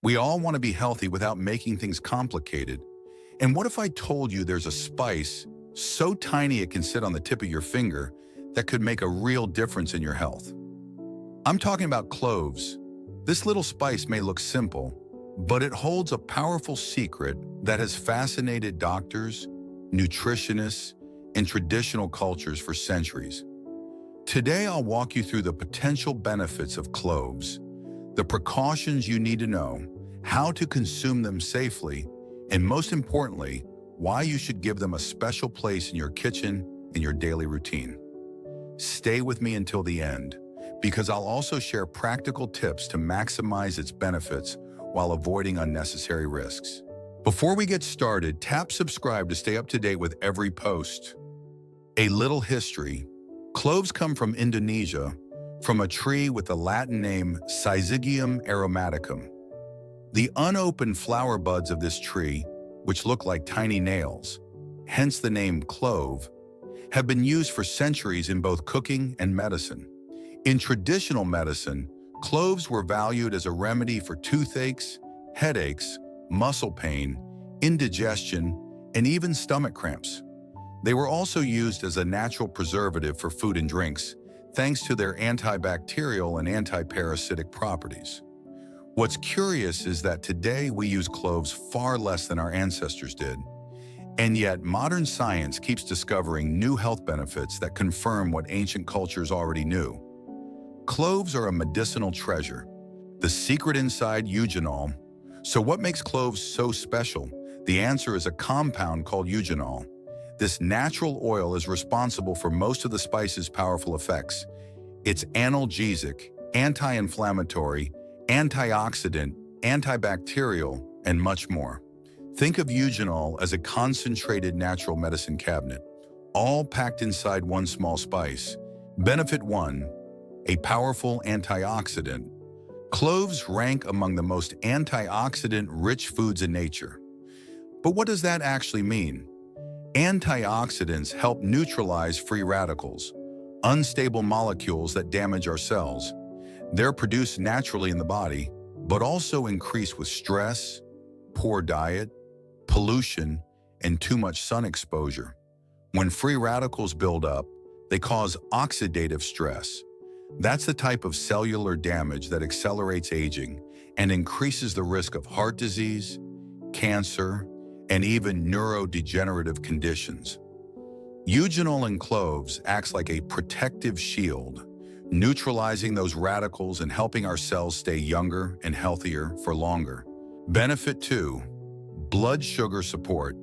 We all want to be healthy without making things complicated. And what if I told you there's a spice so tiny it can sit on the tip of your finger that could make a real difference in your health? I'm talking about cloves. This little spice may look simple, but it holds a powerful secret that has fascinated doctors, nutritionists, and traditional cultures for centuries. Today, I'll walk you through the potential benefits of cloves, the precautions you need to know, how to consume them safely, and most importantly, why you should give them a special place in your kitchen and your daily routine. Stay with me until the end, because I'll also share practical tips to maximize its benefits while avoiding unnecessary risks. Before we get started, tap subscribe to stay up to date with every post. A little history. Cloves come from Indonesia, from a tree with the Latin name Syzygium aromaticum. The unopened flower buds of this tree, which look like tiny nails, hence the name clove, have been used for centuries in both cooking and medicine. In traditional medicine, cloves were valued as a remedy for toothaches, headaches, muscle pain, indigestion, and even stomach cramps. They were also used as a natural preservative for food and drinks, thanks to their antibacterial and antiparasitic properties. What's curious is that today we use cloves far less than our ancestors did, and yet modern science keeps discovering new health benefits that confirm what ancient cultures already knew. Cloves are a medicinal treasure, the secret inside eugenol. So what makes cloves so special? The answer is a compound called eugenol. This natural oil is responsible for most of the spice's powerful effects. It's analgesic, anti-inflammatory, antioxidant, antibacterial, and much more. Think of eugenol as a concentrated natural medicine cabinet, all packed inside one small spice. Benefit 1. A powerful antioxidant. Cloves rank among the most antioxidant-rich foods in nature. But what does that actually mean? Antioxidants help neutralize free radicals, unstable molecules that damage our cells. They're produced naturally in the body, but also increase with stress, poor diet, pollution, and too much sun exposure. When free radicals build up, they cause oxidative stress. That's the type of cellular damage that accelerates aging and increases the risk of heart disease, cancer, and even neurodegenerative conditions. Eugenol in cloves acts like a protective shield, neutralizing those radicals and helping our cells stay younger and healthier for longer. Benefit 2. Blood sugar support.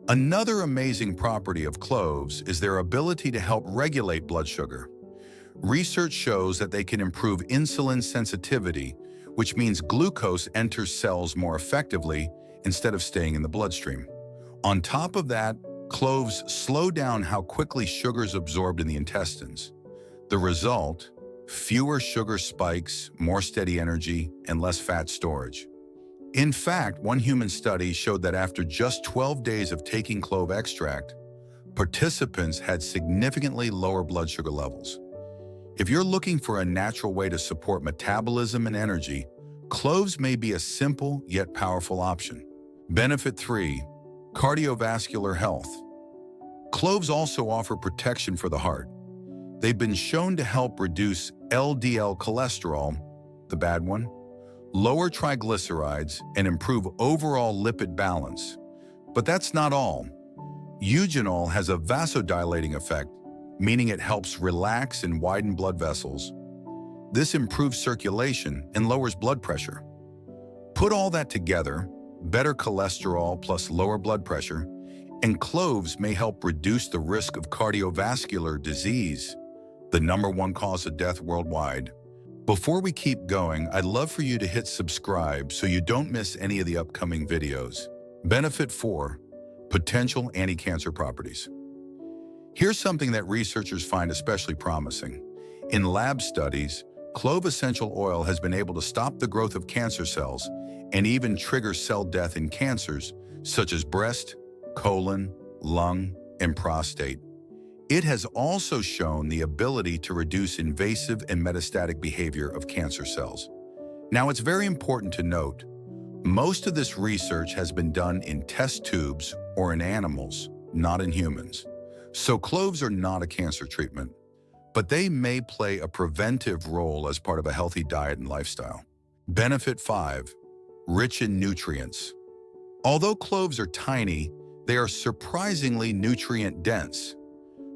Another amazing property of cloves is their ability to help regulate blood sugar. Research shows that they can improve insulin sensitivity, which means glucose enters cells more effectively instead of staying in the bloodstream. On top of that, cloves slow down how quickly sugar is absorbed in the intestines. The result? Fewer sugar spikes, more steady energy, and less fat storage. In fact, one human study showed that after just 12 days of taking clove extract, participants had significantly lower blood sugar levels. If you're looking for a natural way to support metabolism and energy, cloves may be a simple yet powerful option. Benefit 3. Cardiovascular health. Cloves also offer protection for the heart. They've been shown to help reduce LDL cholesterol, the bad one, lower triglycerides, and improve overall lipid balance. But that's not all. Eugenol has a vasodilating effect, meaning it helps relax and widen blood vessels. This improves circulation and lowers blood pressure. Put all that together, better cholesterol plus lower blood pressure, and cloves may help reduce the risk of cardiovascular disease, the #1 cause of death worldwide. Before we keep going, I'd love for you to hit subscribe so you don't miss any of the upcoming videos. Benefit 4. Potential anti-cancer properties. Here's something that researchers find especially promising. In lab studies, clove essential oil has been able to stop the growth of cancer cells and even trigger cell death in cancers such as breast, colon, lung, and prostate. It has also shown the ability to reduce invasive and metastatic behavior of cancer cells. Now, it's very important to note, most of this research has been done in test tubes or in animals, not in humans. So cloves are not a cancer treatment, but they may play a preventive role as part of a healthy diet and lifestyle. Benefit 5. Rich in nutrients. Although cloves are tiny, they are surprisingly nutrient-dense.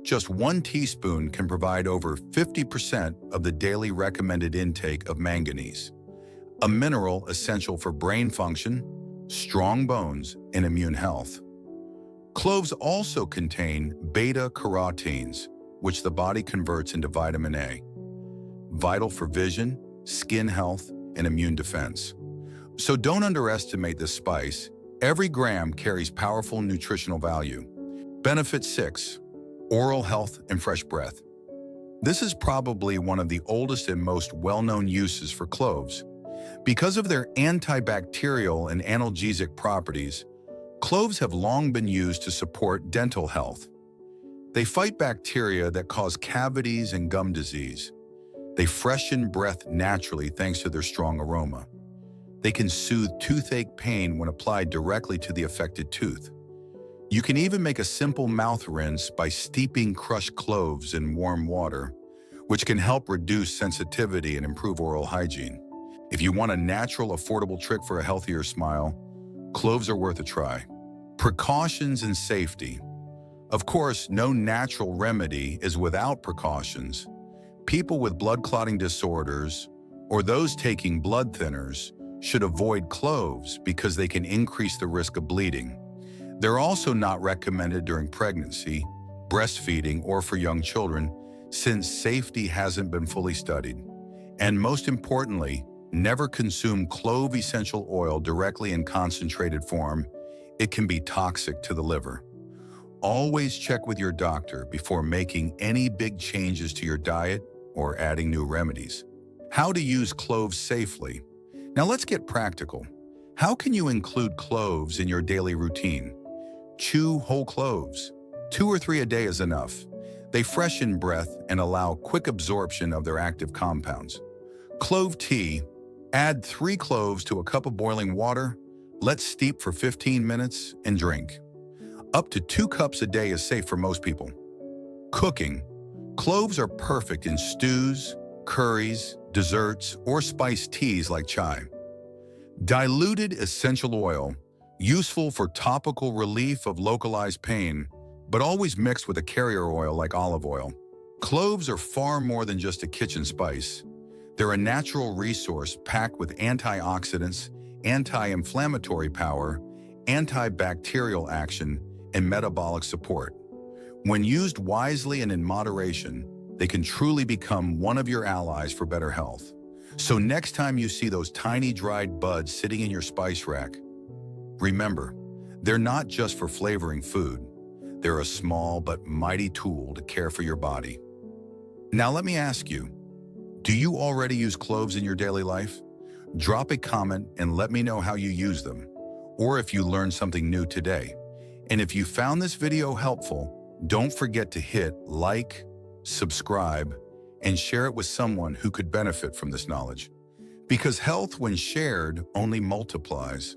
Just 1 teaspoon can provide over 50% of the daily recommended intake of manganese, a mineral essential for brain function, strong bones, and immune health. Cloves also contain beta-carotenes, which the body converts into vitamin A, vital for vision, skin health, and immune defense. So don't underestimate this spice. Every gram carries powerful nutritional value. Benefit 6. Oral health and fresh breath. This is probably one of the oldest and most well-known uses for cloves. Because of their antibacterial and analgesic properties, cloves have long been used to support dental health. They fight bacteria that cause cavities and gum disease. They freshen breath naturally thanks to their strong aroma. They can soothe toothache pain when applied directly to the affected tooth. You can even make a simple mouth rinse by steeping crushed cloves in warm water, which can help reduce sensitivity and improve oral hygiene. If you want a natural, affordable trick for a healthier smile, cloves are worth a try. Precautions and safety. Of course, no natural remedy is without precautions. People with blood clotting disorders or those taking blood thinners should avoid cloves because they can increase the risk of bleeding. They're also not recommended during pregnancy, breastfeeding, or for young children, since safety hasn't been fully studied. And most importantly, never consume clove essential oil directly in concentrated form. It can be toxic to the liver. Always check with your doctor before making any big changes to your diet or adding new remedies. How to use cloves safely. Now let's get practical. How can you include cloves in your daily routine? Chew whole cloves. 2 or 3 a day is enough. They freshen breath and allow quick absorption of their active compounds. Clove tea. Add 3 cloves to a cup of boiling water. Let steep for 15 minutes and drink. Up to 2 cups a day is safe for most people. Cooking. Cloves are perfect in stews, curries, desserts, or spiced teas like chai. Diluted essential oil, useful for topical relief of localized pain, but always mixed with a carrier oil like olive oil. Cloves are far more than just a kitchen spice. They're a natural resource packed with antioxidants, anti-inflammatory power, antibacterial action, and metabolic support. When used wisely and in moderation, they can truly become one of your allies for better health. So next time you see those tiny dried buds sitting in your spice rack, remember, they're not just for flavoring food. They're a small but mighty tool to care for your body. Now let me ask you, do you already use cloves in your daily life? Drop a comment and let me know how you use them, or if you learned something new today. And if you found this video helpful, don't forget to hit like, subscribe, and share it with someone who could benefit from this knowledge. Because health, when shared, only multiplies.